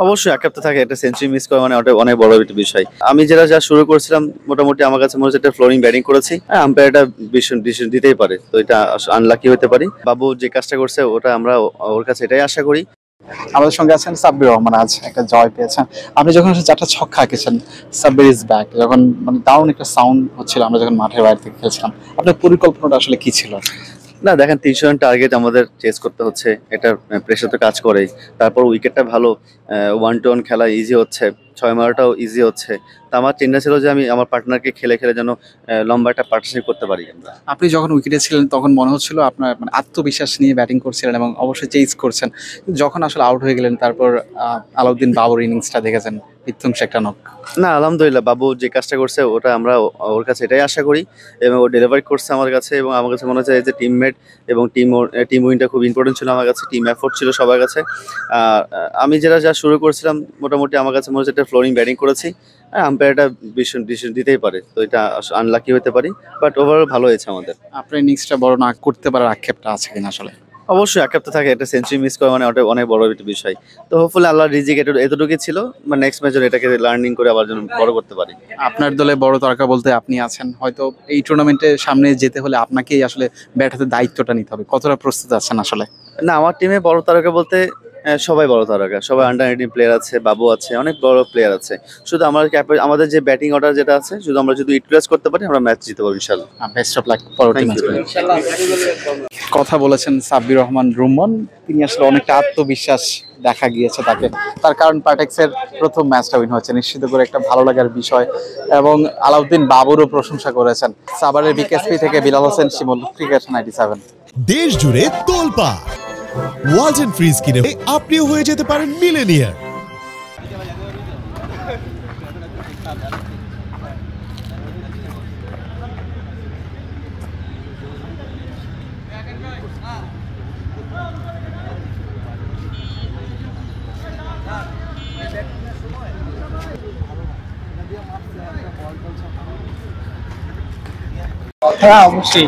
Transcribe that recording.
অবশ্যই এক সপ্তাহ থাকে একটা সেঞ্চুরি মিস করা মানে ওটা অনেক বড় একটা বিষয়। আমি যা শুরু করেছিলাম মোটামুটি আমার কাছে মনে হচ্ছে একটা ফ্লোরিং ব্যাটিং করেছি। হ্যাঁ, আম্পায়ার এটা ডিসিশন দিতেই পারে, তো এটা আনলাকি হতে পারি। বাবু যে কাজটা করছে ওটা আমরা ওর কাছে এটাই আশা করি। আমাদের সঙ্গে আছেন সাব্বির রহমান, আজ একটা জয় পেয়েছেন। আপনি যখন চারটা ছক্কা এঁকেছেন, সাব্বির ইজ ব্যাক, যখন মানে দারুণ একটা সাউন্ড হচ্ছিল আমরা যখন মাঠের বাইরে থেকে খেলছিলাম, আপনার পরিকল্পনাটা আসলে কি ছিল? না দেখেন, ৩০০ রান টার্গেট আমাদের চেস করতে হচ্ছে, এটা প্রেশার তো কাজ করেই। তারপর উইকেটটা ভালো, 1-1 খেলা ইজি হচ্ছে, ৬ মারাটাও ইজি হচ্ছে। তো আমার চিন্তা ছিল যে আমি আমার পার্টনারকে খেলে খেলে যেন লম্বা একটা পার্টনারশিপ করতে পারি আমরা। আপনি যখন উইকেটে ছিলেন তখন মনে হচ্ছিল আপনার মানে আত্মবিশ্বাস নিয়ে ব্যাটিং করছিলেন এবং অবশ্যই চেজ করছেন। কিন্তু যখন আসলে আউট হয়ে গেলেন তারপর আলাউদ্দিন বাবর ইনিংসটা দেখেছেন, বিধ্বংসী একটা নক। না আলহামদুলিল্লাহ, বাবু যে কাজটা করছে ওটা আমরা ওর কাছে এটাই আশা করি, এবং ও ডেলিভারি করছে আমার কাছে। এবং আমার কাছে মনে হচ্ছে যে টিমমেট এবং টিম উইনটা খুব ইম্পর্টেন্ট ছিল আমার কাছে, টিম এফোর্ট ছিল সবার কাছে। আমি যা শুরু করেছিলাম মোটামুটি আমার কাছে মনে হচ্ছে একটা ফ্লোরিং ব্যাটিং করেছি। হ্যাঁ, আম্পায়ার এটা ডিসিশন দিতেই পারে, তো এটা আনলাকি হতে পারি, বাট ওভারঅল ভালো হয়েছে আমাদের। আপনার ইনিংসটা বড় না করতে পারার আক্ষেপটা আছে কিনা আসলে? অবশ্যই এক সপ্তাহ থাকে একটা সেঞ্চুরি মিস করা মানে ওটা অনেক বড় একটা বিষয়। তো হোপফুলি আল্লাহর রিজিক এতটুকুই ছিল, বা নেক্সট ম্যাচে এটাকে লার্নিং করে আবার যেন বড় করতে পারি। আপনার দলে বড় তারকা বলতে আপনি আছেন, হয়তো এই টুর্নামেন্টে সামনে যেতে হলে আপনাকেই আসলে ব্যাট হাতে দায়িত্বটা নিতে হবে, কতটা প্রস্তুত আছেন আসলে? না, আমার টিমে বড় তারকা বলতে সবাই বড় তারকা, সবাই আন্ডার 18 প্লেয়ার আছে, বাবু আছে, অনেক বড় প্লেয়ার আছে। শুধু আমাদের যে ব্যাটিং অর্ডার যেটা আছে, শুধু আমরা যদি ইউটিলাইজ করতে পারি আমরা ম্যাচ জিতে পারবো ইনশাল্লাহ। বেস্ট অফ লাক পরবর্তী থ্যাংক ম্যাচগুলো। ইউ। কথা বলেছেন সাব্বির রহমান রুমন, তিনি আসলে অনেকটা আত্মবিশ্বাস দেখা গিয়েছে তাকে, তার কারণ পার্টেক্সের প্রথম ম্যাচটা উইন হয়েছে, নিশ্চিত করে একটা ভালো লাগার বিষয়। এবং আলাউদ্দিন বাবুরও প্রশংসা করেছেন। সাভারের বিকেএসপি থেকে বিলাল হোসেন শিমুল, ক্রিকেট 97। দেশ জুড়ে তোলপা ওয়ালটন ফ্রিজ কিনে আপনিও হয়ে যেতে পারেন মিলেনিয়ার। হ্যাঁ অবশ্যই।